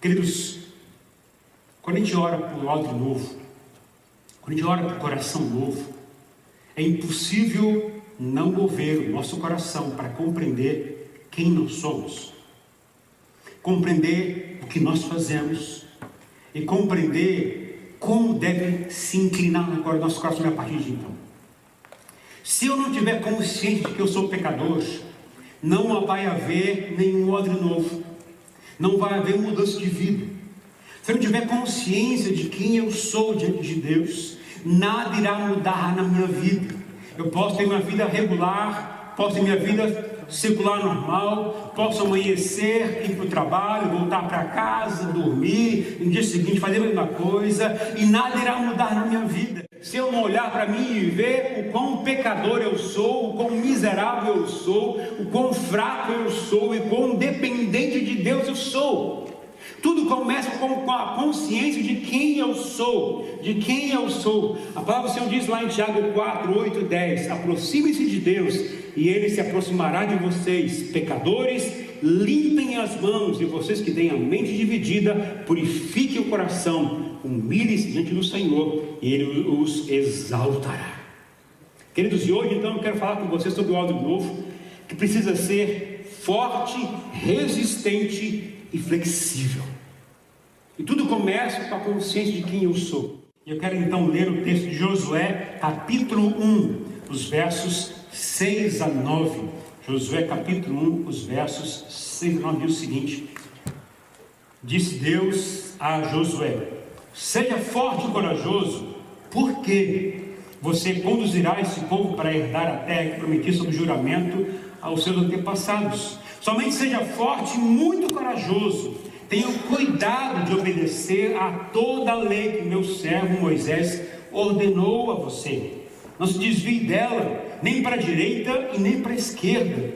Queridos, quando a gente ora por odre novo, quando a gente ora por coração novo, é impossível não mover o nosso coração para compreender quem nós somos, compreender o que nós fazemos e compreender como deve se inclinar agora o nosso coração a partir de então. Se eu não tiver consciência de que eu sou pecador, não vai haver nenhum odre novo, não vai haver mudança de vida. Se eu não tiver consciência de quem eu sou diante de Deus, nada irá mudar na minha vida. Eu posso ter uma vida regular, posso ter minha vida secular normal, posso amanhecer, ir para o trabalho, voltar para casa, dormir, no dia seguinte fazer a mesma coisa, e nada irá mudar na minha vida. Se eu não olhar para mim e ver o quão pecador eu sou, o quão miserável eu sou, o quão fraco eu sou e quão dependente de Deus eu sou. Tudo começa com a consciência de quem eu sou, de quem eu sou. A palavra do Senhor diz lá em Tiago 4, 8, 10, aproxime-se de Deus e Ele se aproximará de vocês. Pecadores, limpem as mãos, e vocês que têm a mente dividida, purifiquem o coração, humilhem-se diante do Senhor e Ele os exaltará. Queridos, e hoje então eu quero falar com vocês sobre o odre novo, que precisa ser forte, resistente e flexível. E tudo começa com a consciência de quem eu sou. E eu quero então ler o texto de Josué, capítulo 1, os versos 6 a 9. Josué, capítulo 1, os versos 6 a 9, diz o seguinte: disse Deus a Josué: seja forte e corajoso, porque você conduzirá esse povo para herdar a terra que prometi sob juramento aos seus antepassados. Somente seja forte e muito corajoso. Tenha cuidado de obedecer a toda a lei que meu servo Moisés ordenou a você. Não se desvie dela, nem para a direita e nem para a esquerda,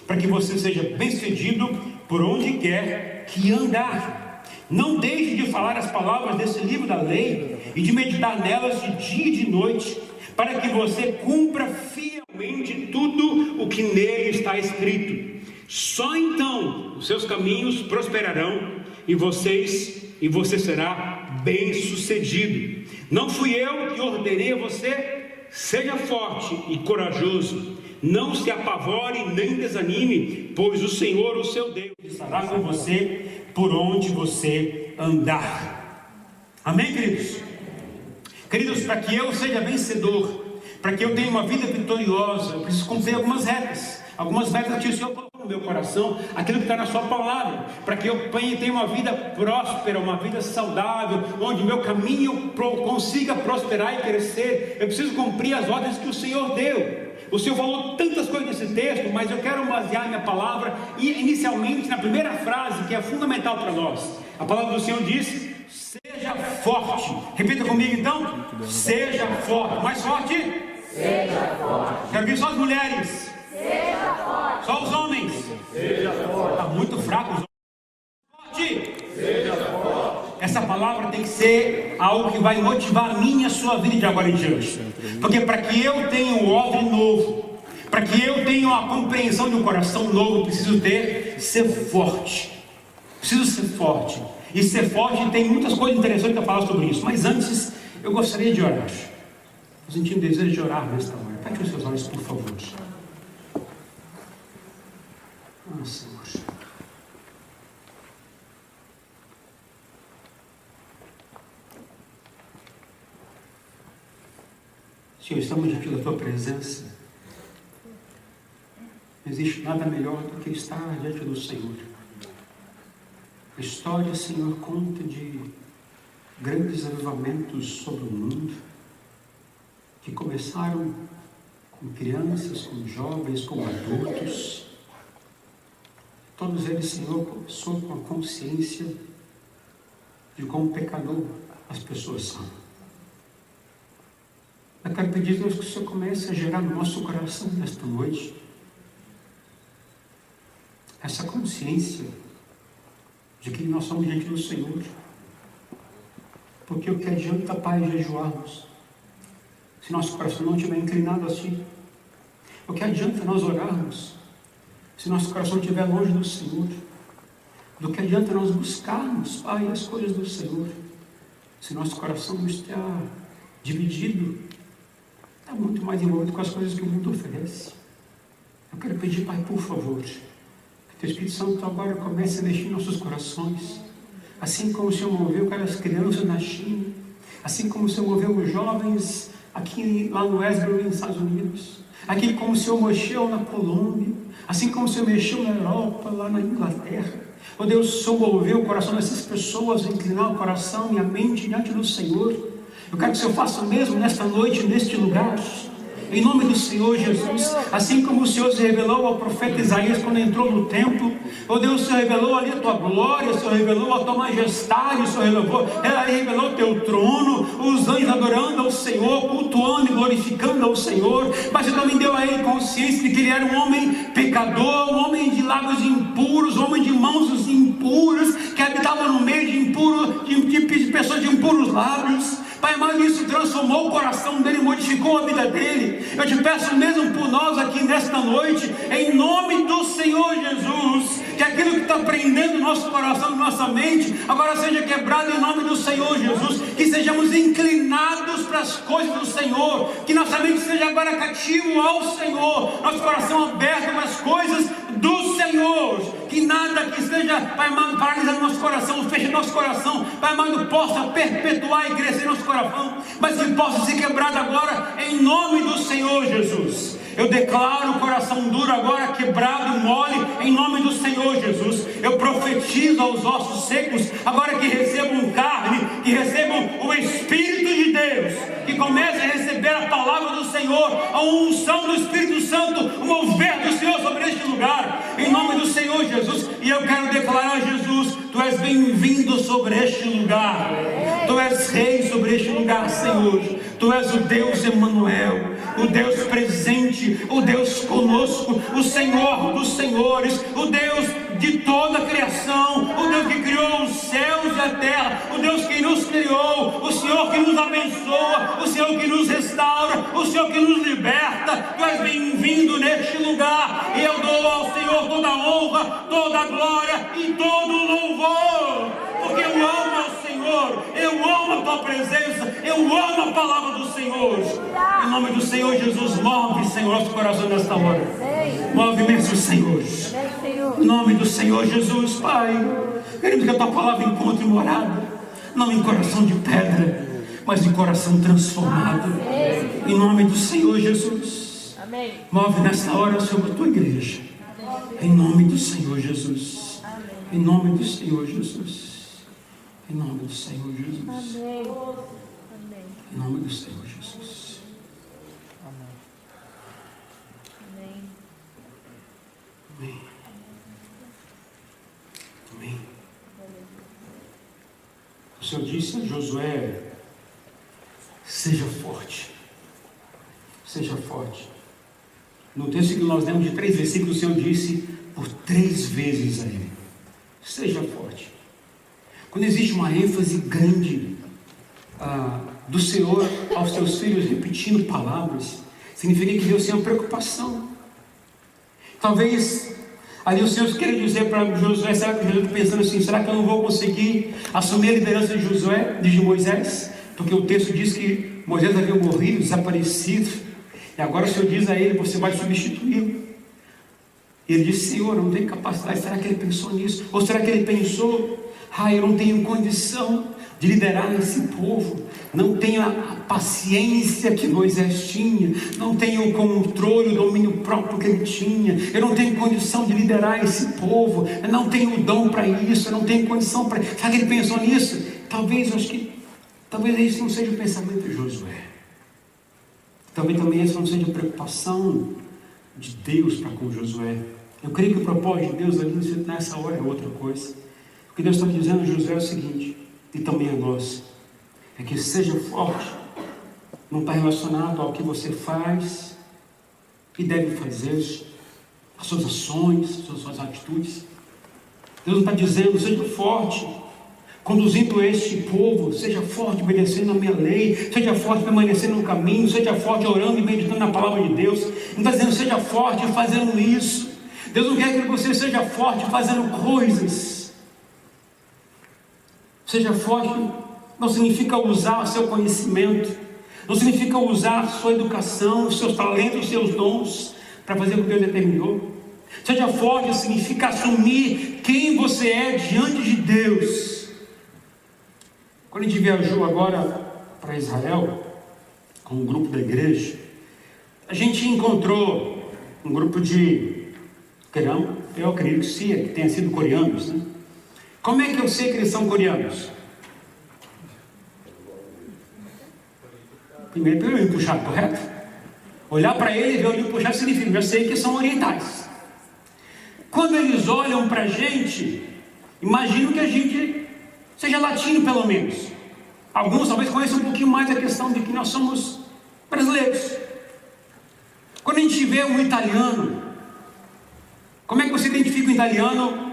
para que você seja bem-sucedido por onde quer que andar. Não deixe de falar as palavras desse livro da lei e de meditar nelas de dia e de noite, para que você cumpra fielmente tudo o que nele está escrito. Só então os seus caminhos prosperarão e você será bem-sucedido. Não fui eu que ordenei a você? Seja forte e corajoso. Não se apavore nem desanime, pois o Senhor, o seu Deus, estará com você por onde você andar. Amém, queridos? Queridos, para que eu seja vencedor, para que eu tenha uma vida vitoriosa, eu preciso cumprir algumas regras. Algumas metas que o Senhor colocou no meu coração, aquilo que está na sua palavra, para que eu tenha uma vida próspera, uma vida saudável, onde meu caminho consiga prosperar e crescer. Eu preciso cumprir as ordens que o Senhor deu. O Senhor falou tantas coisas nesse texto, mas eu quero basear minha palavra inicialmente na primeira frase, que é fundamental para nós. A palavra do Senhor diz: seja forte. Repita comigo então: seja forte. Mais forte? Seja forte. Quero ver só as mulheres. Seja forte. Só os homens. Seja forte. Está muito fraco os homens. Forte. Seja forte. Essa palavra tem que ser algo que vai motivar a minha e a sua vida de agora em diante. Porque para que eu tenha um odre novo, para que eu tenha uma compreensão de um coração novo, eu preciso ser forte. Preciso ser forte. E ser forte tem muitas coisas interessantes a falar sobre isso. Mas antes, eu gostaria de orar. Eu senti um desejo de orar nesta hora. Feche os seus olhos, por favor. Ah, Senhor. Senhor, estamos diante da Tua presença. Não existe nada melhor do que estar diante do Senhor. A história, Senhor, conta de grandes avivamentos sobre o mundo, que começaram com crianças, com jovens, com adultos. Todos eles, Senhor, começou com a consciência de como pecador as pessoas são. Eu quero pedir, Deus, que o Senhor comece a gerar no nosso coração nesta noite essa consciência de que nós somos diante do Senhor. Porque o que adianta, Pai, jejuarmos se nosso coração não estiver inclinado a Ti? O que adianta nós orarmos se nosso coração estiver longe do Senhor? do que adianta nós buscarmos, Pai, as coisas do Senhor, se nosso coração está dividido, está muito mais envolvido com as coisas que o mundo oferece. Eu quero pedir, Pai, por favor, que o Teu Espírito Santo agora comece a mexer em nossos corações, assim como o Senhor moveu aquelas crianças na China, assim como o Senhor moveu os jovens aqui lá no Esbro, nos Estados Unidos, aqui como o Senhor mexeu na Colômbia, assim como o Senhor mexeu na Europa, lá na Inglaterra. Oh Deus, o Senhor moveu o coração dessas pessoas, inclinar o coração e a mente diante do Senhor. Eu quero que o Senhor faça o mesmo nesta noite, neste lugar, em nome do Senhor Jesus. Assim como o Senhor se revelou ao profeta Isaías quando entrou no templo, oh Deus, o Senhor revelou ali a Tua glória, o Senhor revelou a Tua majestade, o Senhor revelou o Teu trono, os anjos adorando ao Senhor, cultuando e glorificando ao Senhor. Mas Você também deu a ele consciência de que ele era um homem pecador, um homem de lábios impuros, um homem de mãos impuras, que habitava no meio de pessoas de impuros lábios. Pai amado, isso transformou o coração dele, modificou a vida dele. Eu te peço mesmo por nós aqui nesta noite, em nome do Senhor Jesus, que aquilo que está prendendo o nosso coração, nossa mente, agora seja quebrado em nome do Senhor Jesus, que sejamos inclinados para as coisas do Senhor, que nossa mente seja agora cativo ao Senhor, nosso coração aberto para as coisas do Senhor, que nada que esteja, Pai amado, paralisando nosso coração, feche nosso coração, Pai amado, possa perpetuar e crescer nosso coração, mas que possa ser quebrado agora, em nome do Senhor Jesus. Eu declaro o coração duro agora quebrado, mole, em nome do Senhor Jesus. Eu profetizo aos ossos secos, agora que recebam carne, que recebam o Espírito de Deus, que comecem a receber a palavra do Senhor, a unção do Espírito Santo, o mover do Senhor sobre este lugar, em nome do Senhor Jesus. E eu quero declarar a Jesus: Tu és bem-vindo sobre este lugar, Tu és rei sobre este lugar, Senhor. Tu és o Deus Emanuel, o Deus presente, o Deus conosco, o Senhor dos senhores, o Deus de toda a criação, o Deus que criou os céus e a terra, o Deus que nos criou, o Senhor que nos abençoa, o Senhor que nos restaura, o Senhor que nos liberta. Tu és bem-vindo neste lugar, e eu dou ao Senhor toda a honra, toda a glória e todo o louvor, porque eu amo ao Senhor, eu amo a Tua presença, eu amo a palavra do Senhor. Em nome do Senhor Jesus, move, Senhor, nosso coração nesta hora. Move mesmo, Senhor. Em nome do Senhor Jesus, Pai, queremos que a Tua palavra encontre morada, não em coração de pedra, mas em coração transformado. Em nome do Senhor Jesus. Move nesta hora sobre a Tua igreja. Em nome do Senhor Jesus. Em nome do Senhor Jesus. Em nome do Senhor Jesus. Amém. Em nome do Senhor Jesus. Amém. Amém. Amém. O Senhor disse a Josué: seja forte. Seja forte. No texto que nós lemos de 3 versículos, o Senhor disse por 3 vezes a ele: seja forte. Quando existe uma ênfase grande do Senhor aos seus filhos repetindo palavras, significa que Deus tem uma preocupação. Talvez ali o Senhor queira dizer para Josué: será que Josué está pensando assim, será que eu não vou conseguir assumir a liderança de Moisés? Porque o texto diz que Moisés havia morrido, desaparecido, e agora o Senhor diz a ele: você vai substituí-lo. E ele disse: Senhor, eu não tenho capacidade. Será que ele pensou nisso? Ou será que ele pensou: eu não tenho condição de liderar esse povo, não tenho a paciência que Moisés tinha, não tenho o controle, o domínio próprio que ele tinha, eu não tenho condição de liderar esse povo, eu não tenho o dom para isso, eu não tenho condição para... Será que ele pensou nisso? Talvez isso não seja o pensamento de Josué. Talvez também essa não seja a preocupação de Deus para com Josué. Eu creio que o propósito de Deus ali nessa hora é outra coisa. O que Deus está dizendo a Josué é o seguinte, e também a nós, é que seja forte. Não está relacionado ao que você faz e deve fazer, as suas ações, as suas atitudes. Deus não está dizendo: seja forte conduzindo este povo, seja forte obedecendo a minha lei, seja forte permanecendo no caminho, seja forte orando e meditando na palavra de Deus. Não está dizendo seja forte fazendo isso. Deus não quer que você seja forte fazendo coisas Seja forte não significa usar o seu conhecimento, não significa usar a sua educação, os seus talentos, os seus dons para fazer o que Deus determinou. Seja forte significa assumir quem você é diante de Deus. Quando a gente viajou agora para Israel, com um grupo da igreja, a gente encontrou um grupo de coreanos, eu acredito que tenha sido coreanos, né? Como é que eu sei que eles são coreanos? Primeiro pelo olho puxado, correto? Olhar para ele e ver o olho puxado significa, eu sei que são orientais. Quando eles olham para a gente, imagino que a gente seja latino pelo menos. Alguns talvez conheçam um pouquinho mais a questão de que nós somos brasileiros. Quando a gente vê um italiano, como é que você identifica um italiano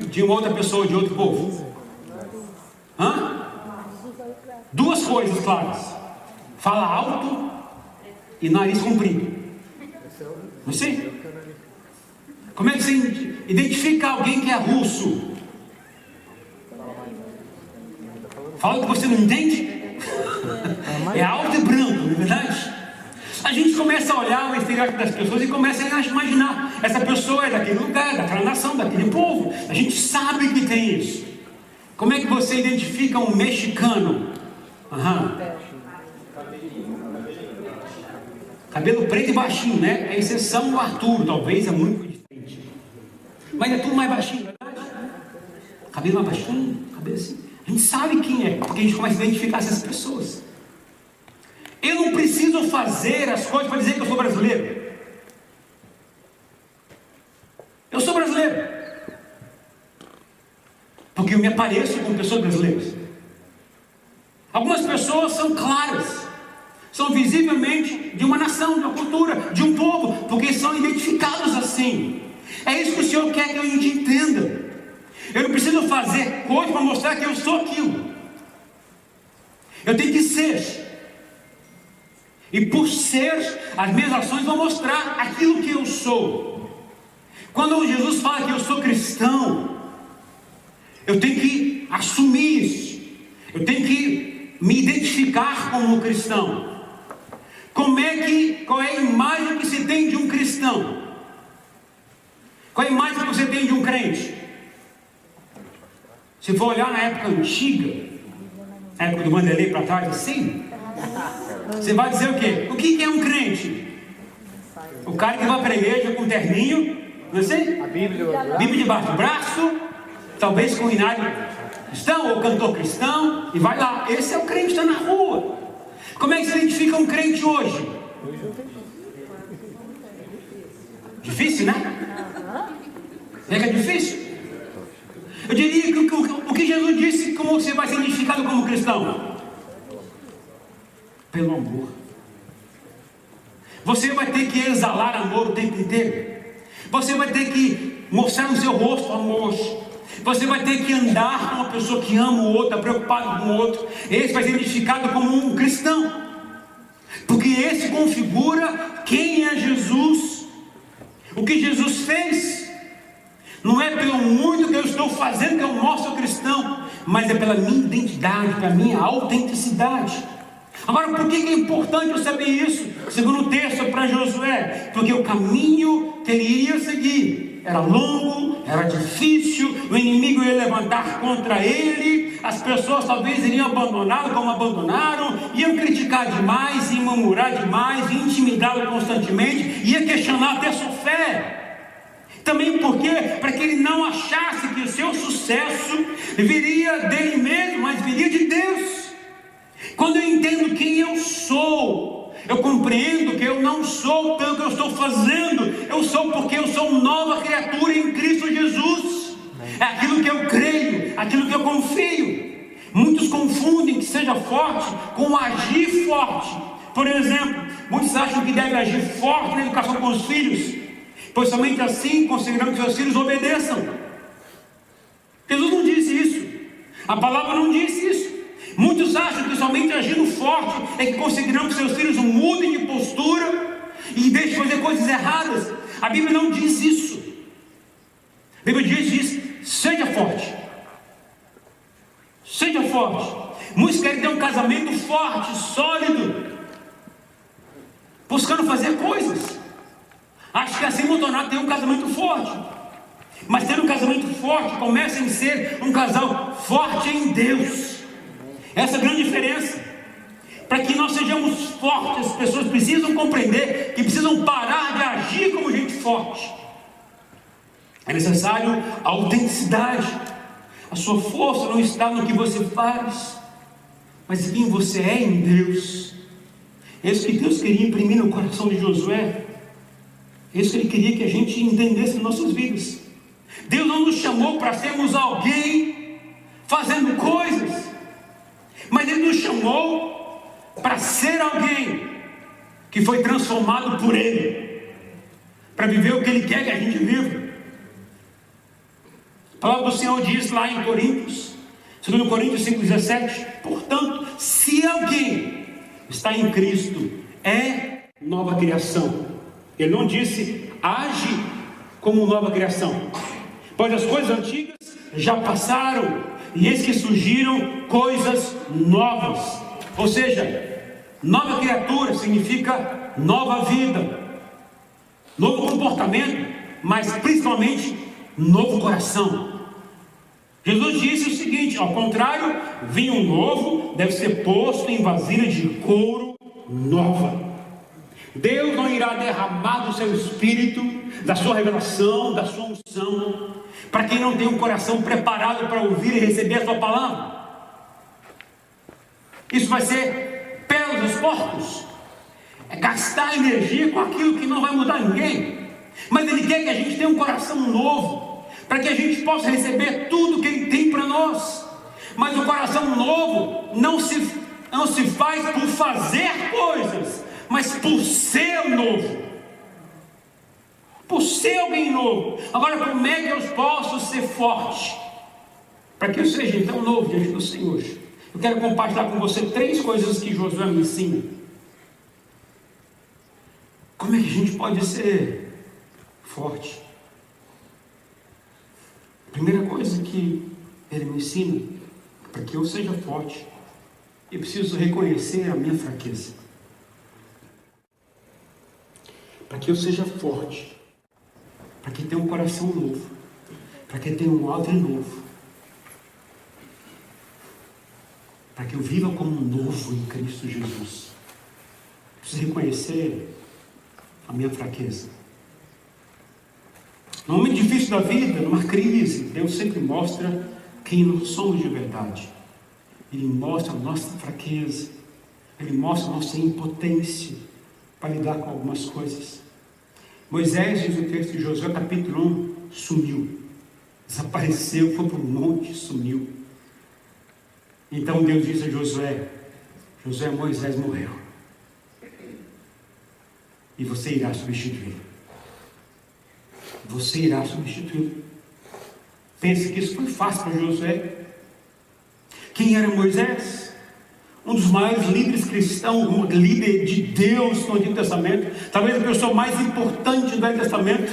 de uma outra pessoa, de outro povo? Duas coisas claras: fala alto e nariz comprido. Não sei? Como é que você identifica alguém que é russo? Fala que você não entende? É alto e branco, não é verdade? A gente começa a olhar o estereótipo das pessoas e começa a imaginar: essa pessoa é daquele lugar, daquela nação, daquele povo. A gente sabe que tem isso. Como é que você identifica um mexicano? Cabelo preto e baixinho, né? É exceção do Arthur, talvez é muito diferente. Mas é tudo mais baixinho, verdade? Cabelo mais baixinho, cabelo assim. A gente sabe quem é, porque a gente começa a identificar essas pessoas. Eu não preciso fazer as coisas para dizer que eu sou brasileiro. Eu sou brasileiro, porque eu me apareço com pessoas brasileiras. Algumas pessoas são claras, são visivelmente de uma nação, de uma cultura, de um povo, porque são identificados assim. É isso que o Senhor quer que a gente entenda. Eu não preciso fazer coisa para mostrar que eu sou aquilo. Eu tenho que ser. E por ser, as minhas ações vão mostrar aquilo que eu sou. Quando Jesus fala que eu sou cristão, eu tenho que assumir isso. Eu tenho que me identificar como cristão. Qual é a imagem que se tem de um cristão? Qual é a imagem que você tem de um crente? Se for olhar na época antiga, na época do Vanderlei para trás assim, você vai dizer o quê? O que é um crente? O cara que vai para a igreja com um terninho, não sei? A Bíblia debaixo do braço, talvez com o hinário cristão ou cantor cristão, e vai lá. Esse é o crente que está na rua. Como é que se identifica um crente hoje? Difícil, né? É que é difícil? Eu diria que o que Jesus disse, como você vai ser identificado como cristão? Pelo amor. Você vai ter que exalar amor o tempo inteiro. Você vai ter que mostrar no seu rosto amor. Você vai ter que andar com uma pessoa que ama o outro, está preocupado com o outro. Esse vai ser identificado como um cristão, porque esse configura quem é Jesus. O que Jesus fez não é pelo muito que eu estou fazendo que eu mostro cristão, mas é pela minha identidade, pela minha autenticidade. Agora, por que é importante eu saber isso? Segundo o texto para Josué, porque o caminho que ele iria seguir era longo, era difícil, o inimigo ia levantar contra ele, as pessoas talvez iriam abandoná-lo como abandonaram, iam criticar demais, iam murmurar demais, iam intimidá-lo constantemente, ia questionar até sua fé. Também porque, para que ele não achasse que o seu sucesso viria dele mesmo, mas viria de Deus. Quando eu entendo quem eu sou, eu compreendo que eu não sou pelo que eu estou fazendo, eu sou porque eu sou nova criatura em Cristo Jesus. É aquilo que eu creio, aquilo que eu confio. Muitos confundem que seja forte com agir forte. Por exemplo, muitos acham que deve agir forte na educação com os filhos, pois somente assim conseguirão que seus filhos obedeçam. Jesus não disse isso, a palavra não disse isso. Muitos acham que somente agindo forte é que conseguirão que seus filhos mudem de postura e deixem de fazer coisas erradas. A Bíblia não diz isso. A Bíblia diz seja forte. Seja forte. Muitos querem ter um casamento forte, sólido, buscando fazer coisas. Acho que assim vão tornar ter um casamento forte. Mas ter um casamento forte começa em ser um casal forte em Deus. Essa é a grande diferença. Para que nós sejamos fortes, as pessoas precisam compreender que precisam parar de agir como gente forte. É necessário a autenticidade. A sua força não está no que você faz, mas em quem você é em Deus. É isso que Deus queria imprimir no coração de Josué. É isso que Ele queria que a gente entendesse em nossas vidas. Deus não nos chamou para sermos alguém fazendo coisas, mas Ele nos chamou para ser alguém que foi transformado por Ele, para viver o que Ele quer que a gente viva. A palavra do Senhor diz lá em Coríntios, 2 Coríntios 5,17: portanto, se alguém está em Cristo, é nova criação. Ele não disse age como nova criação, pois as coisas antigas já passaram e eis que surgiram coisas novas. Ou seja, nova criatura significa nova vida, novo comportamento, mas principalmente novo coração. Jesus disse o seguinte: ao contrário, vinho novo deve ser posto em vasilha de couro nova. Deus não irá derramar do seu Espírito, da sua revelação, da sua unção, para quem não tem um coração preparado para ouvir e receber a sua palavra. Isso vai ser pelos porcos, é gastar energia com aquilo que não vai mudar ninguém. Mas Ele quer que a gente tenha um coração novo, para que a gente possa receber tudo que Ele tem para nós. Mas o coração novo não se faz por fazer coisas, mas por ser novo, por ser alguém novo. Agora, como é que eu posso ser forte, para que eu seja então novo diante do Senhor? Eu quero compartilhar com você 3 coisas que Josué me ensina. Como é que a gente pode ser forte? A primeira coisa que ele me ensina, para que eu seja forte, eu preciso reconhecer a minha fraqueza. Para que eu seja forte, para que tenha um coração novo, para que tenha um alvo novo, para que eu viva como um novo em Cristo Jesus, preciso reconhecer a minha fraqueza. No momento difícil da vida, numa crise, Deus sempre mostra quem nós somos de verdade. Ele mostra a nossa fraqueza, Ele mostra a nossa impotência para lidar com algumas coisas. Moisés, diz o texto de Josué capítulo 1, sumiu, desapareceu, foi para o monte, sumiu. Então Deus disse a Josué: Moisés morreu, e você irá substituí-lo. Você irá substituí-lo. Pense que isso foi fácil para Josué. Quem era Moisés? Um dos maiores líderes cristãos, um líder de Deus no Antigo Testamento, talvez a pessoa mais importante do Velho Testamento,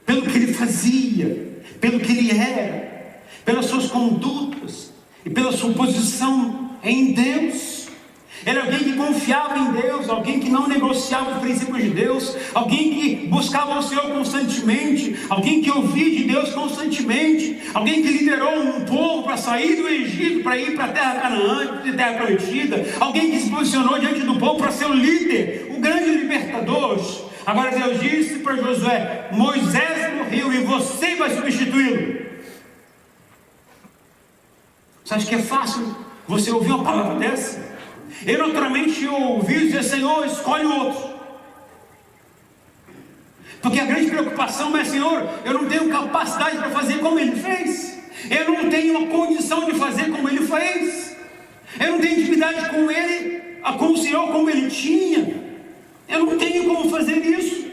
pelo que ele fazia, pelo que ele era, pelas suas condutas e pela sua posição em Deus. Era alguém que confiava em Deus, alguém que não negociava os princípios de Deus, alguém que buscava o Senhor constantemente, alguém que ouvia de Deus constantemente, alguém que liderou um povo para sair do Egito, para ir para a terra Canaã, de terra prometida, alguém que se posicionou diante do povo para ser o líder, o grande libertador. Agora Deus disse para Josué: Moisés morreu e você vai substituí-lo. Você acha que é fácil você ouvir uma palavra dessa? Eu naturalmente ouvi dizer: Senhor, escolhe outro. Porque a grande preocupação é: Senhor, eu não tenho capacidade para fazer como Ele fez, eu não tenho a condição de fazer como Ele fez, eu não tenho intimidade com Ele, com o Senhor como Ele tinha, eu não tenho como fazer isso.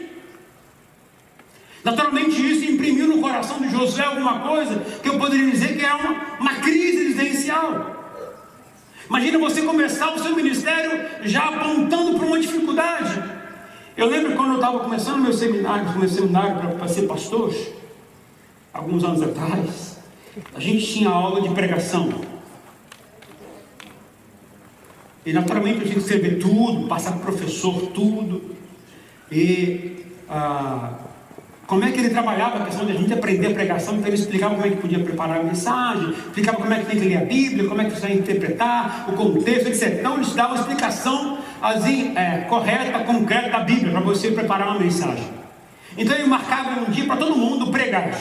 Naturalmente isso imprimiu no coração de Josué alguma coisa que eu poderia dizer que era uma crise existencial. Imagina você começar o seu ministério já apontando para uma dificuldade. Eu lembro quando eu estava começando o meu seminário para ser pastor, alguns anos atrás, a gente tinha aula de pregação. E naturalmente eu tinha que escrever tudo, passar para o professor tudo. E como é que ele trabalhava a questão de a gente aprender a pregação? Então ele explicava como é que podia preparar a mensagem, explicava como é que tem que ler a Bíblia, como é que precisa interpretar, o contexto, etc. Então eles davam a explicação assim, correta, concreta da Bíblia, para você preparar uma mensagem. Então ele marcava um dia para todo mundo pregar.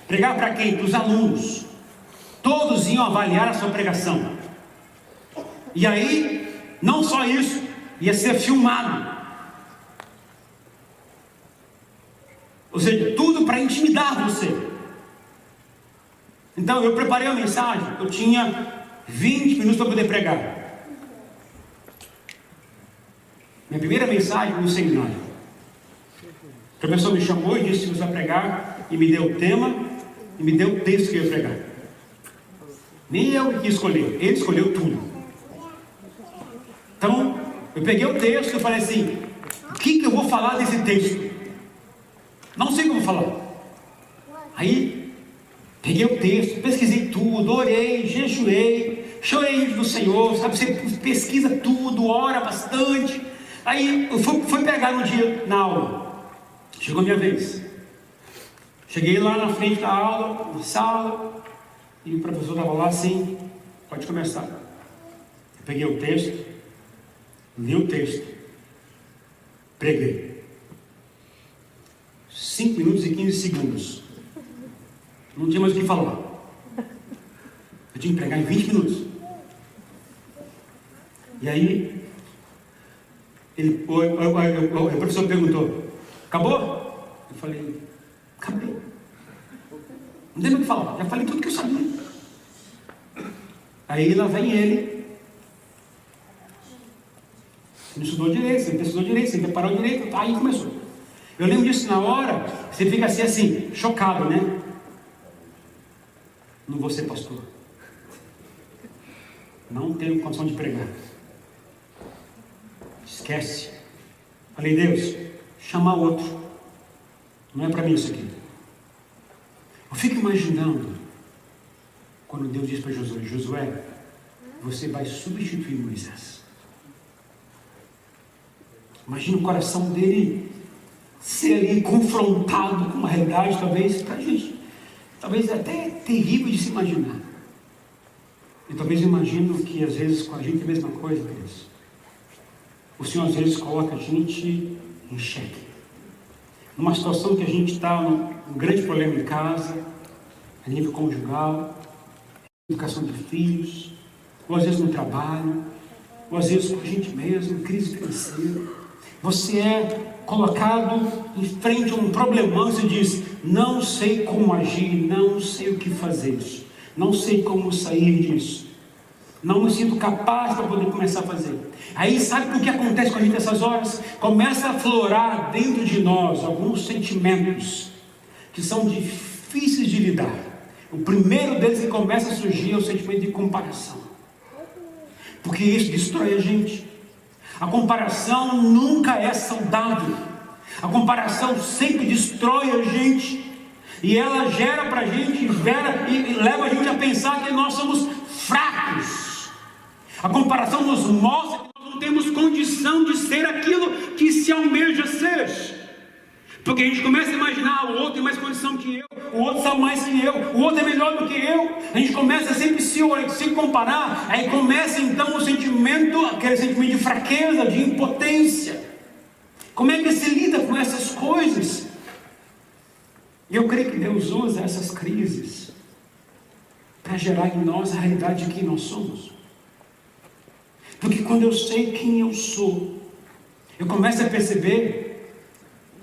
Pregar para quem? Para os alunos. Todos iam avaliar a sua pregação. E aí, não só isso, ia ser filmado. Ou seja, tudo para intimidar você. Então eu preparei a mensagem, eu tinha 20 minutos para poder pregar. Minha primeira mensagem no seminário. O professor me chamou e disse: você vai pregar, e me deu o tema, e me deu o texto que eu ia pregar. Nem eu que escolhi, ele escolheu tudo. Então, eu peguei o texto e eu falei assim: o que eu vou falar desse texto? Não sei o que eu vou falar. Aí, peguei o texto, pesquisei tudo, orei, jejuei, chorei diante do Senhor, sabe? Você pesquisa tudo, ora bastante. Aí, eu fui pegar um dia na aula. Chegou a minha vez. Cheguei lá na frente da aula, na sala, e o professor estava lá assim: pode começar. Eu peguei o texto, li o texto, preguei. 5 minutos e 15 segundos. Não tinha mais o que falar. Eu tinha que pregar em 20 minutos. E aí, o professor perguntou: acabou? Eu falei: acabei. Não tem mais o que falar, já falei tudo que eu sabia. Aí lá vem ele. Você não estudou direito, você não estudou direito, você não preparou direito. Aí começou. Eu lembro disso na hora, você fica assim, chocado, né? Não vou ser pastor. Não tenho condição de pregar. Esquece. Falei: Deus, chamar outro. Não é para mim isso aqui. Eu fico imaginando quando Deus diz para Josué: Josué, você vai substituir Moisés. Imagina o coração dele ser ali confrontado com uma realidade, talvez para a gente, talvez até terrível de se imaginar. E talvez imagino que às vezes com a gente é a mesma coisa, Deus. O Senhor às vezes coloca a gente em xeque, numa situação que a gente está um grande problema em casa, a nível conjugal, educação de filhos, ou às vezes no trabalho, ou às vezes com a gente mesmo, crise financeira. Você é colocado em frente a um problemão, você diz: não sei como agir, não sei o que fazer, não sei como sair disso, não me sinto capaz para poder começar a fazer. Aí sabe o que acontece com a gente nessas horas? Começa a aflorar dentro de nós alguns sentimentos que são difíceis de lidar. O primeiro deles que começa a surgir é o sentimento de comparação, porque isso destrói a gente. A comparação nunca é saudável. A comparação sempre destrói a gente. E ela gera para a gente, e leva a gente a pensar que nós somos fracos. A comparação nos mostra que nós não temos condição de ser aquilo que se almeja ser. Porque a gente começa a imaginar: o outro tem mais condição que eu, o outro sabe mais que eu, o outro é melhor do que eu. A gente começa sempre a se comparar. Aí começa então o sentimento, aquele sentimento de fraqueza, de impotência. Como é que se lida com essas coisas? E eu creio que Deus usa essas crises para gerar em nós a realidade de quem nós somos. Porque quando eu sei quem eu sou, eu começo a perceber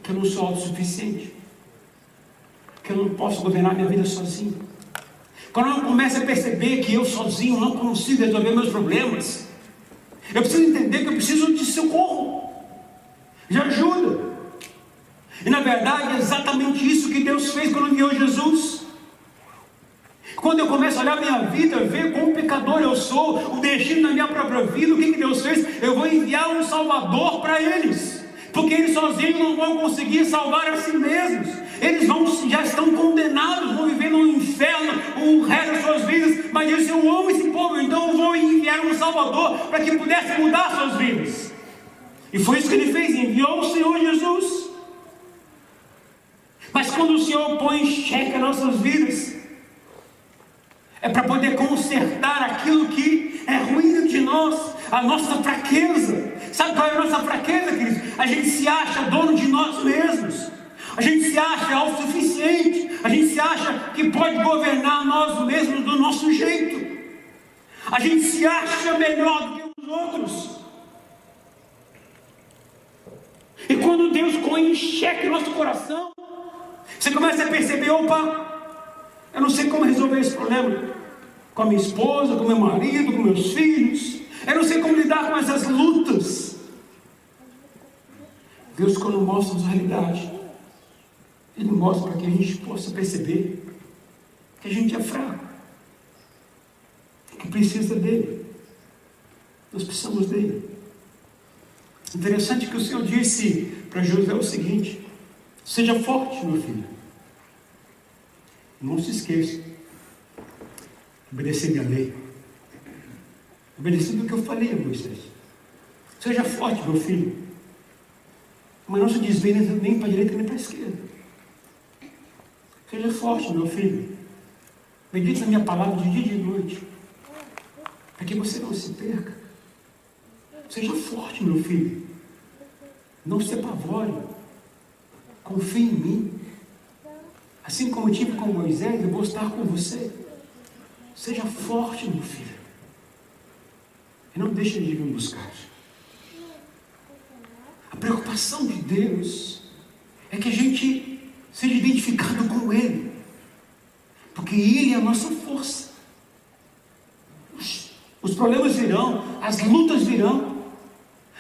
que eu não sou autossuficiente, que eu não posso governar minha vida sozinho. Quando eu começo a perceber que eu sozinho não consigo resolver meus problemas, eu preciso entender que eu preciso de socorro, de ajuda. E na verdade é exatamente isso que Deus fez quando enviou Jesus. Quando eu começo a olhar a minha vida, ver quão pecador eu sou, o destino da minha própria vida, o que Deus fez? Eu vou enviar um Salvador para eles, porque eles sozinhos não vão conseguir salvar a si mesmos. eles já estão condenados, vão viver no inferno o resto das suas vidas. Mas Deus disse: eu amo esse povo, então eu vou enviar um Salvador para que pudesse mudar suas vidas. E foi isso que ele fez, enviou o Senhor Jesus. Mas quando o Senhor põe em xeque as nossas vidas, é para poder consertar aquilo que é ruim de nós, a nossa fraqueza. Sabe qual é a nossa fraqueza, queridos? A gente se acha dono de nós mesmos, a gente se acha autossuficiente, a gente se acha que pode governar nós mesmos do nosso jeito, a gente se acha melhor do que os outros. E quando Deus põe em xeque nosso coração, você começa a perceber: opa, eu não sei como resolver esse problema com a minha esposa, com meu marido, com meus filhos, eu não sei como lidar com essas lutas. Deus, quando mostra a realidade, Ele mostra para que a gente possa perceber que a gente é fraco, que precisa dEle, nós precisamos dEle. Interessante que o Senhor disse para José o seguinte: seja forte, meu filho, não se esqueça, obedecer minha lei, obedecer do que eu falei a Moisés. Seja forte, meu filho, mas não se desvie nem para a direita nem para a esquerda. Seja forte, meu filho, medite na minha palavra de dia e de noite, para que você não se perca. Seja forte, meu filho, não se apavore, confie em mim. Assim como eu tive com Moisés, eu vou estar com você. Seja forte, meu filho, e não deixe de me buscar. A preocupação de Deus é que a gente seja identificado com Ele, porque Ele é a nossa força. Os problemas virão, as lutas virão,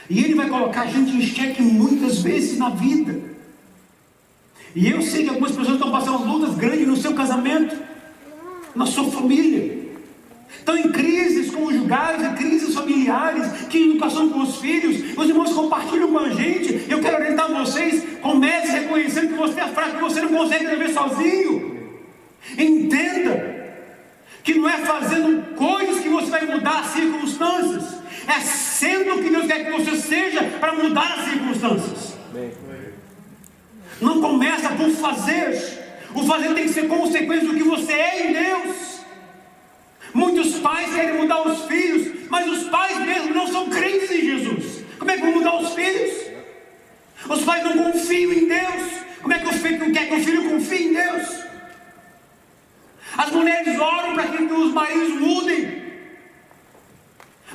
e Ele vai colocar a gente em xeque muitas vezes na vida. E eu sei que algumas pessoas estão passando lutas grandes no seu casamento, na sua família, estão em crises conjugais, em crises familiares, que educação com os filhos. Os irmãos compartilham com a gente. Eu quero orientar vocês: comece reconhecendo que você é fraco, que você não consegue viver sozinho. Entenda que não é fazendo coisas que você vai mudar as circunstâncias, é sendo o que Deus quer que você seja para mudar as circunstâncias. Não começa por fazer. O fazer tem que ser consequência do que você é em Deus. Muitos pais querem mudar os filhos, mas os pais mesmo não são crentes em Jesus. Como é que vão mudar os filhos? Os pais não confiam em Deus. Como é que o filho quer que o filho confie em Deus? As mulheres oram para que os maridos mudem,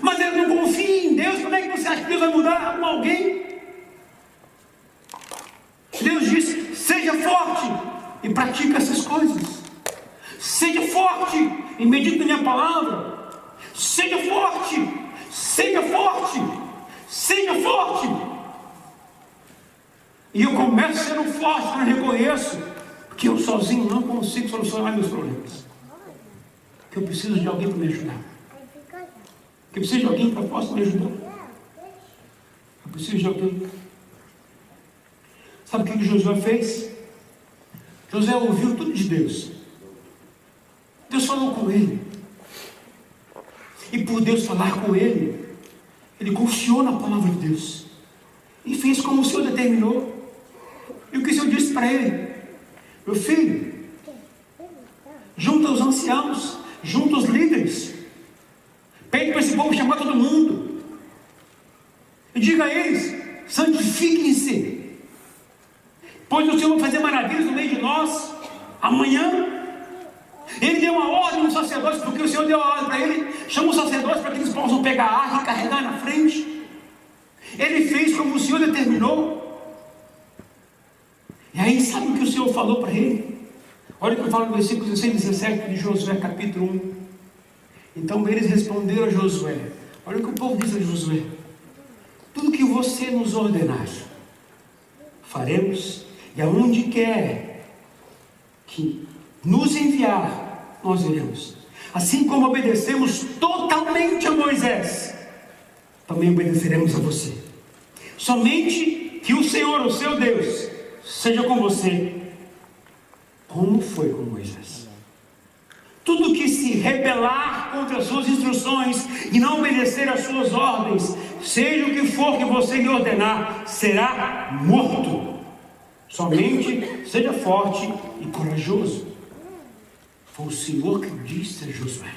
mas eles não confiam em Deus. Como é que você acha que Deus vai mudar alguém? Deus diz: seja forte e pratica essas coisas. Seja forte e medite na minha palavra. Seja forte, seja forte, seja forte. E eu começo sendo forte quando eu reconheço que eu sozinho não consigo solucionar meus problemas, que eu preciso de alguém para me ajudar, que eu preciso de alguém que possa me ajudar. Eu preciso de alguém. Sabe o que Josué fez? Josué ouviu tudo de Deus. Deus falou com ele, e por Deus falar com ele, ele confiou na palavra de Deus e fez como o Senhor determinou. E o que o Senhor disse para ele: meu filho, junta os anciãos, junta os líderes, pede para esse povo chamar todo mundo e diga a eles: santifiquem-se, pois o Senhor vai fazer maravilhas no meio de nós amanhã. Ele deu uma ordem aos sacerdotes, porque o Senhor deu a ordem para ele: chama os sacerdotes para que eles possam pegar a arca e carregar na frente. Ele fez como o Senhor determinou. E aí, sabe o que o Senhor falou para ele? Olha o que fala no versículo 16 e 17 de Josué capítulo 1. Então eles responderam a Josué. Olha o que o povo diz a Josué: tudo que você nos ordenar, faremos, e aonde quer que nos enviar, nós iremos. Assim como obedecemos totalmente a Moisés, também obedeceremos a você. Somente que o Senhor, o seu Deus, seja com você, como foi com Moisés. Tudo que se rebelar contra as suas instruções e não obedecer às suas ordens, seja o que for que você lhe ordenar, será morto. Somente seja forte e corajoso. Foi o Senhor que disse a Josué: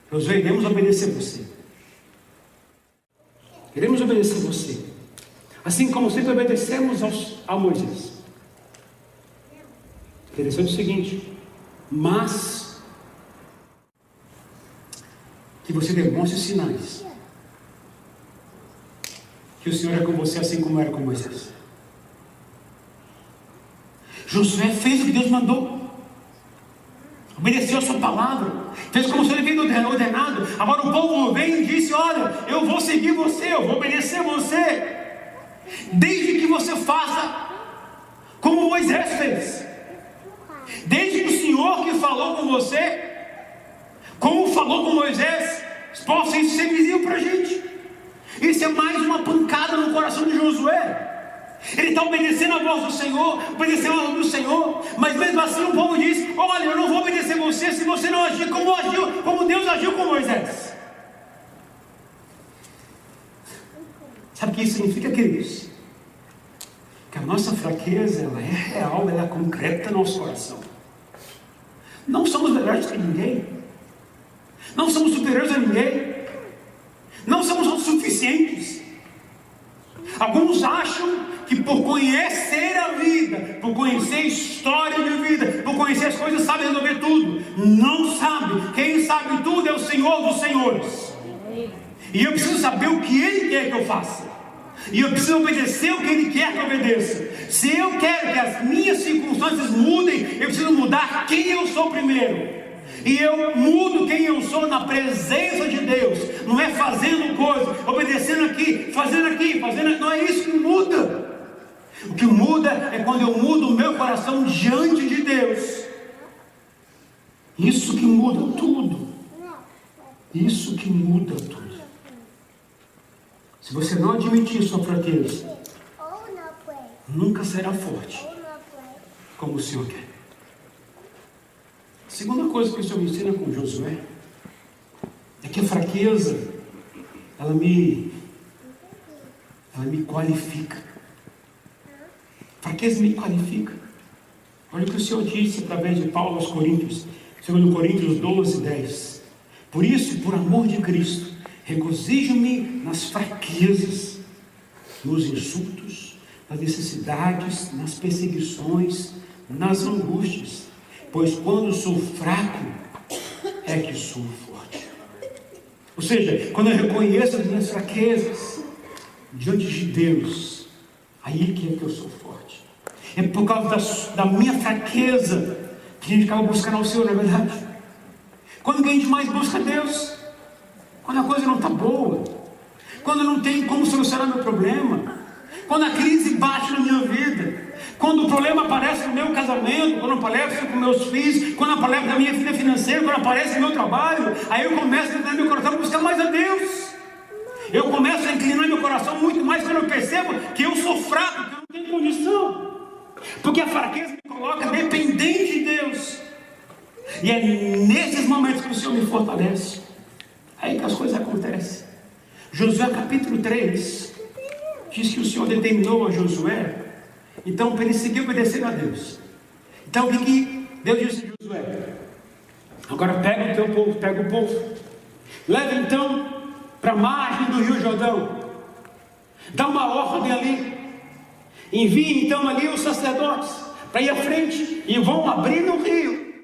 Josué, iremos obedecer você. Iremos obedecer você, assim como sempre obedecemos a Moisés. Interessante o seguinte: mas que você demonstre sinais que o Senhor é com você, assim como era com Moisés. Josué fez o que Deus mandou, obedeceu a sua palavra, fez como se ele havia ordenado. Agora o povo veio e disse: olha, eu vou seguir você, eu vou obedecer você, desde que você faça como Moisés fez. Desde que o Senhor que falou com você, como falou com Moisés, possa isso ser visível para a gente. Isso é mais uma pancada no coração de Josué. Ele está obedecendo a voz do Senhor, obedecendo a voz do Senhor, mas mesmo assim o povo diz: olha, eu não vou obedecer você se você não agir como Deus agiu com Moisés. Sabe o que isso significa, queridos? Que a nossa fraqueza, ela é real, ela é concreta no nosso coração. Não somos melhores que ninguém, não somos superiores a ninguém, não somos autossuficientes. Alguns acham que por conhecer a vida, por conhecer a história de vida, por conhecer as coisas, sabe resolver tudo. Não sabe. Quem sabe tudo é o Senhor dos Senhores. E eu preciso saber o que Ele quer que eu faça. E eu preciso obedecer o que Ele quer que eu obedeça. Se eu quero que as minhas circunstâncias mudem, eu preciso mudar quem eu sou primeiro. E eu mudo quem eu sou na presença de Deus. Não é fazendo coisa, obedecendo aqui, fazendo. Não é isso que muda. O que muda é quando eu mudo o meu coração diante de Deus. Isso que muda tudo. Isso que muda tudo. Se você não admitir sua fraqueza, nunca será forte como o Senhor quer. A segunda coisa que o Senhor me ensina com Josué é que a fraqueza ela me qualifica. A fraqueza me qualifica. Olha o que o Senhor disse através de Paulo aos Coríntios, 2 Coríntios 12, 10. Por isso, por amor de Cristo, regozijo-me nas fraquezas, nos insultos, nas necessidades, nas perseguições, nas angústias, pois quando sou fraco, é que sou forte. Ou seja, quando eu reconheço as minhas fraquezas diante de Deus, aí que é que eu sou forte. É por causa da minha fraqueza que a gente acaba buscando ao Senhor, não é verdade? Quando que a gente mais busca Deus? Quando a coisa não está boa, quando não tem como solucionar meu problema, quando a crise bate na minha vida, quando o problema aparece no meu casamento, quando aparece com meus filhos, quando aparece na minha vida financeira, quando aparece no meu trabalho, aí eu começo a inclinar meu coração a buscar mais a Deus. Eu começo a inclinar meu coração muito mais quando eu percebo que eu sou fraco, que eu não tenho condição, porque a fraqueza me coloca dependente de Deus. E é nesses momentos que o Senhor me fortalece. Aí que as coisas acontecem. Josué capítulo 3 diz que o Senhor determinou a Josué, então, para ele seguir obedecendo a Deus. Então, o que Deus disse a Josué? Agora pega o teu povo, pega o povo, leva então para a margem do rio Jordão, dá uma ordem ali, envie então ali os sacerdotes para ir à frente e vão abrir no rio,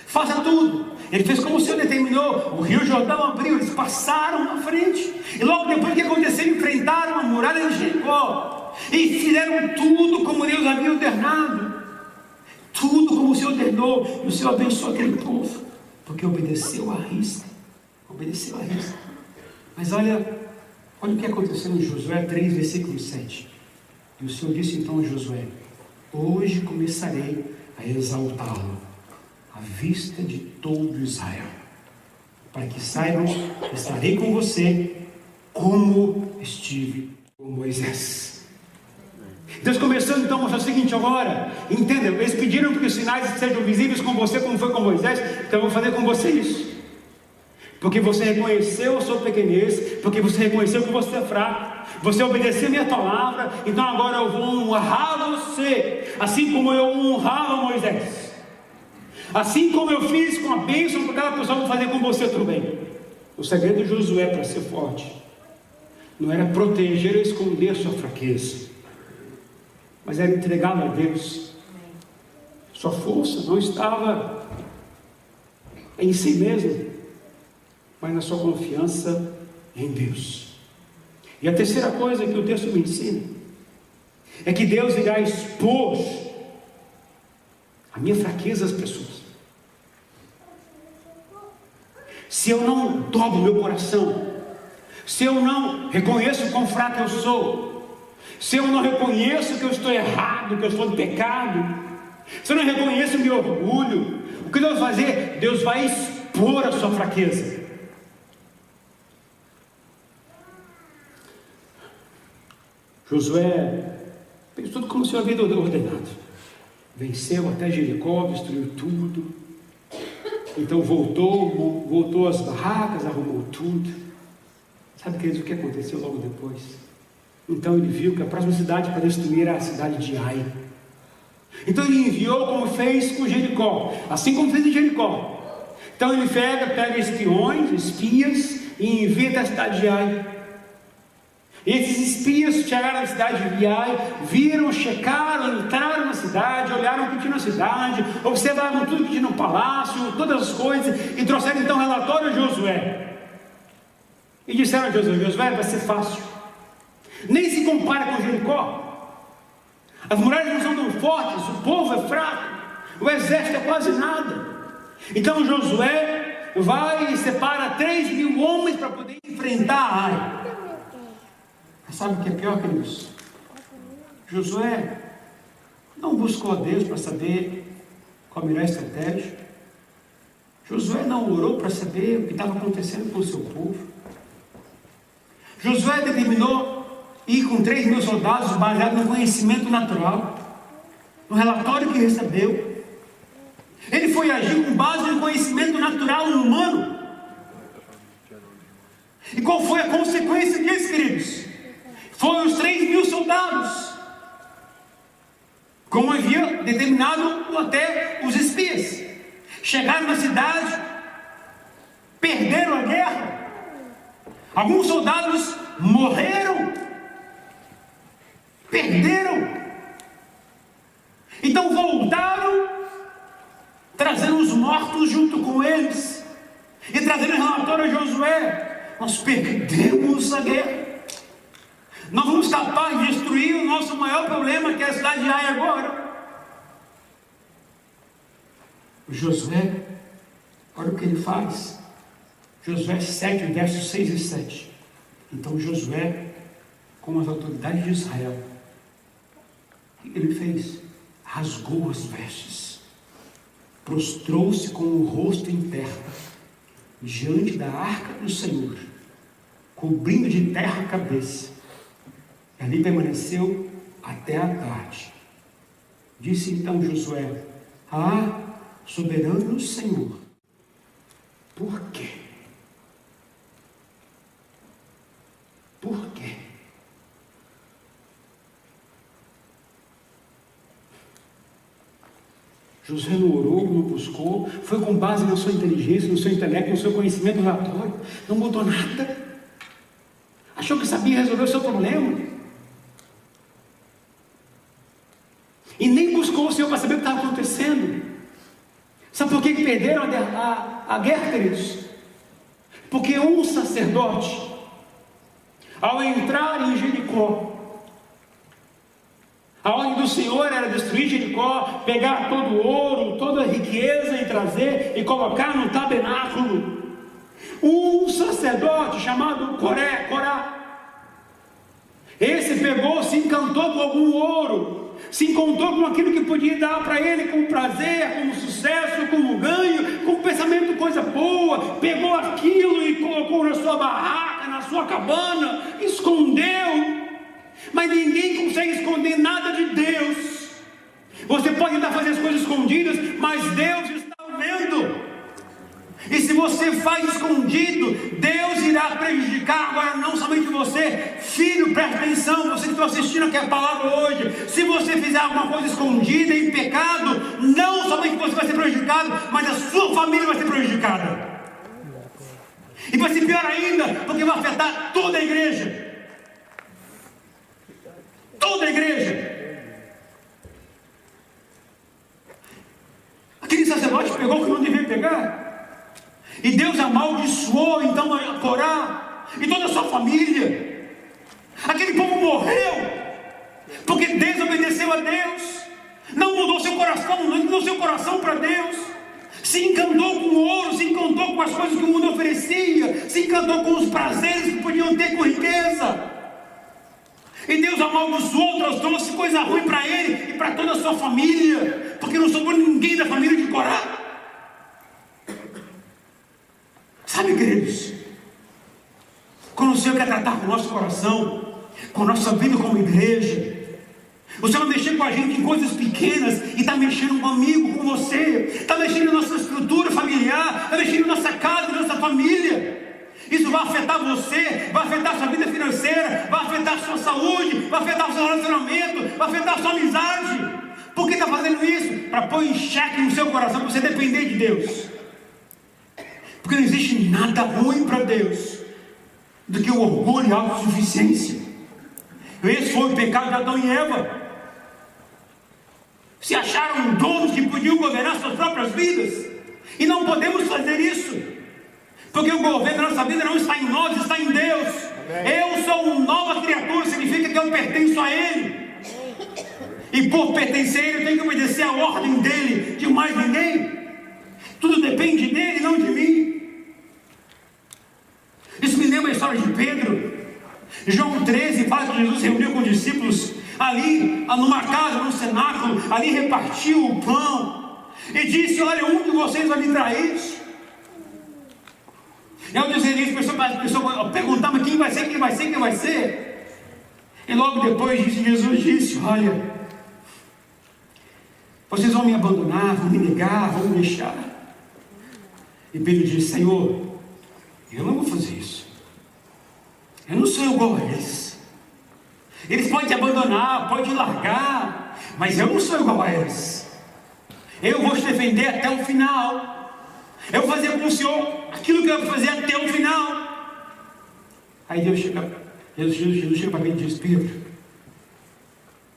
faça tudo. Ele fez como o Senhor determinou, o rio Jordão abriu, eles passaram na frente, e logo depois o que aconteceu? Enfrentaram a muralha de Jericó, e fizeram tudo como Deus havia ordenado, tudo como o Senhor ordenou, e o Senhor abençoou aquele povo, porque obedeceu à risca, mas olha o que aconteceu em Josué 3, versículo 7, e o Senhor disse então a Josué: hoje começarei a exaltá-lo à vista de todo Israel, para que saibam que estarei com você como estive com Moisés. Deus começou então a mostrar o seguinte: agora, entenda, eles pediram que os sinais sejam visíveis com você, como foi com Moisés, então eu vou fazer com você isso. Porque você reconheceu a sua pequenez, porque você reconheceu que você é fraco, você obedeceu a minha palavra, então agora eu vou honrar você, assim como eu honrava Moisés, assim como eu fiz com a bênção para cada pessoa, eu vou fazer com você também. O segredo de Josué para ser forte não era proteger ou esconder a sua fraqueza, mas era entregá-la a Deus. Sua força não estava em si mesmo, mas na sua confiança em Deus. E a terceira coisa que o texto me ensina é que Deus irá expor a minha fraqueza às pessoas. Se eu não dobro meu coração, se eu não reconheço quão fraco eu sou, se eu não reconheço que eu estou errado, que eu estou em pecado, se eu não reconheço o meu orgulho, o que Deus vai fazer? Deus vai expor a sua fraqueza. Josué fez tudo como o Senhor havia ordenado. Venceu até Jericó, destruiu tudo. Então voltou às barracas, arrumou tudo. Sabe, queridos, o que aconteceu logo depois? Então ele viu que a próxima cidade para destruir era a cidade de Ai. Então ele enviou como fez com Jericó, assim como fez em Jericó. Então ele pega espias e envia até a cidade de Ai. Esses espias chegaram na cidade de Ai, viram, checaram, entraram na cidade, olharam o que tinha na cidade, observaram tudo que tinha no palácio, todas as coisas, e trouxeram então relatório a Josué. E disseram a Josué: Josué, vai ser fácil, nem se compara com Jericó. As muralhas não são tão fortes, o povo é fraco, o exército é quase nada. Então Josué vai e separa 3.000 homens para poder enfrentar Ai. Sabe o que é pior, queridos? Josué não buscou a Deus para saber qual a melhor estratégia. Josué não orou para saber o que estava acontecendo com o seu povo. Josué determinou ir com 3.000 soldados baseado no conhecimento natural, no relatório que recebeu. Ele foi agir com base no conhecimento natural humano. E qual foi a consequência disso, queridos? Foram os 3.000 soldados, como havia determinado até os espias. Chegaram na cidade, perderam a guerra. Alguns soldados morreram, perderam. Então voltaram, trazendo os mortos junto com eles, e trazendo o relatório a Josué: nós perdemos a guerra. Nós vamos capaz de destruir o nosso maior problema, que é a cidade de Ai agora. Josué, olha o que ele faz. Josué 7, versos 6 e 7. Então Josué, com as autoridades de Israel, o que ele fez? Rasgou as vestes, prostrou-se com o rosto em terra, diante da arca do Senhor, cobrindo de terra a cabeça. Ali permaneceu até a tarde. Disse então Josué: ah, soberano Senhor, por quê? Por quê? Josué não orou, não buscou, foi com base na sua inteligência, no seu intelecto, no seu conhecimento relatório, não mudou nada. Achou que sabia resolver o seu problema. E nem buscou o Senhor para saber o que estava acontecendo. Sabe por que perderam a guerra, queridos? Porque um sacerdote, ao entrar em Jericó, a ordem do Senhor era destruir Jericó, pegar todo o ouro, toda a riqueza e trazer e colocar no tabernáculo. Um sacerdote chamado Corá, esse pegou, se encantou com algum ouro, se encontrou com aquilo que podia dar para ele como prazer, como sucesso, como ganho, como pensamento, coisa boa, pegou aquilo e colocou na sua barraca, na sua cabana, escondeu. Mas ninguém consegue esconder nada de Deus. Você pode tentar fazer as coisas escondidas, mas Deus está vendo. E se você faz escondido, Deus irá prejudicar. Agora não somente você, filho, presta atenção, você que está assistindo aqui a palavra hoje. Se você fizer alguma coisa escondida, em pecado, não somente você vai ser prejudicado, mas a sua família vai ser prejudicada. E vai ser pior ainda, porque vai afetar toda a igreja. Toda a igreja. Aquele sacerdote pegou o que não devia pegar. E Deus amaldiçoou então a Corá e toda a sua família. Aquele povo morreu porque desobedeceu a Deus, não mudou seu coração, não mudou seu coração para Deus, se encantou com o ouro, se encantou com as coisas que o mundo oferecia, se encantou com os prazeres que podiam ter com riqueza. E Deus amaldiçoou, trouxe coisa ruim para ele e para toda a sua família, porque não sobrou ninguém da família de Corá. Sabe, queridos, quando o Senhor quer tratar com o nosso coração, com a nossa vida como igreja, o Senhor vai mexer com a gente em coisas pequenas e está mexendo comigo, com você, está mexendo na nossa estrutura familiar, está mexendo na nossa casa, na nossa família. Isso vai afetar você, vai afetar a sua vida financeira, vai afetar a sua saúde, vai afetar o seu relacionamento, vai afetar a sua amizade. Por que está fazendo isso? Para pôr em xeque no seu coração, para você depender de Deus. Porque não existe nada ruim para Deus do que o orgulho e a autossuficiência. Esse foi o pecado de Adão e Eva. Se acharam donos que podiam governar suas próprias vidas. E não podemos fazer isso. Porque o governo da nossa vida não está em nós, está em Deus. Amém. Eu sou uma nova criatura, significa que eu pertenço a Ele. E por pertencer a Ele, eu tenho que obedecer a ordem dEle, de mais ninguém. Tudo depende dEle, não de mim. Isso me lembra a história de Pedro. João 13 fala que Jesus se reuniu com os discípulos ali, numa casa, num cenáculo, ali repartiu o pão e disse: olha, um de vocês vai me trair. E ao dizer isso, a pessoa perguntava: quem vai ser, quem vai ser, quem vai ser? E logo depois Jesus disse: olha, vocês vão me abandonar, vão me negar, vão me deixar. E Pedro disse: Senhor, eu não vou fazer isso. Eu não sou igual a eles. Eles podem te abandonar, podem te largar, mas eu não sou igual a eles. Eu vou te defender até o final. Eu vou fazer com o Senhor aquilo que eu vou fazer até o final. Aí Jesus chega para mim e diz: Pedro,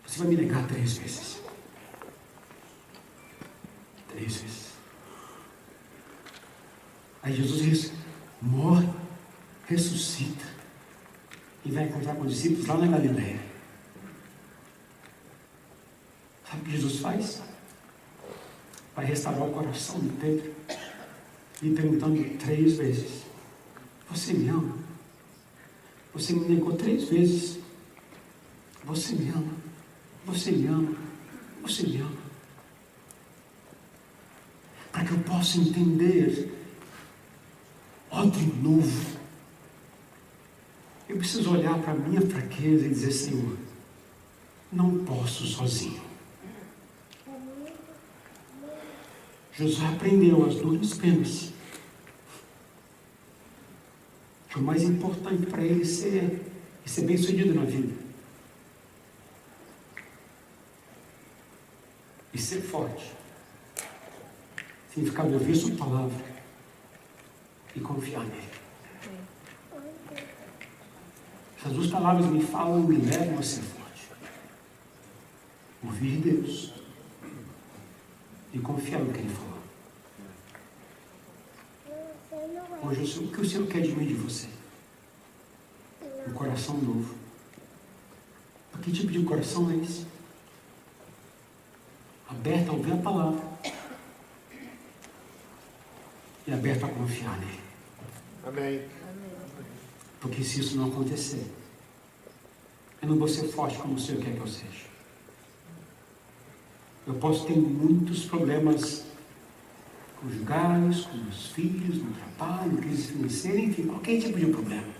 você vai me negar 3 vezes. 3 vezes. Aí Jesus diz: morre, ressuscita e vai encontrar com os discípulos lá na Galileia. Sabe o que Jesus faz? Vai restaurar o coração de Pedro e perguntando 3 vezes: você me ama? Você me negou 3 vezes. Você me ama? Você me ama? Você me ama? Para que eu possa entender de novo, eu preciso olhar para a minha fraqueza e dizer: Senhor, não posso sozinho. Josué aprendeu as duras penas que o mais importante para ele ser bem sucedido na vida e ser forte significa ouvir sua palavra e confiar nele. Essas 2 palavras me falam e me levam a ser forte. Ouvir Deus e confiar no que Ele falou. Hoje, o que o Senhor quer de mim e de você? Um coração novo. Que tipo de coração é esse? Aberto a ouvir a palavra e aberto a confiar nele. Amém. Porque se isso não acontecer, eu não vou ser forte como o Senhor quer que eu seja. Eu posso ter muitos problemas conjugais, com meus filhos, no trabalho, crise financeira, enfim, qualquer tipo de problema.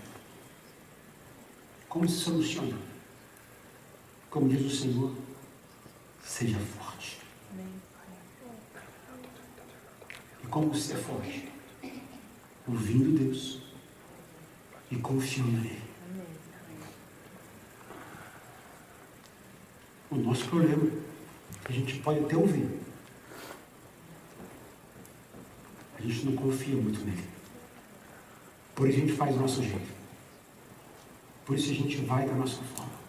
Como se soluciona? Como diz o Senhor, seja forte. E como ser forte? Ouvindo Deus e confiando nele. O nosso problema é que a gente pode até ouvir. A gente não confia muito nele. Por isso a gente faz do nosso jeito. Por isso a gente vai da nossa forma.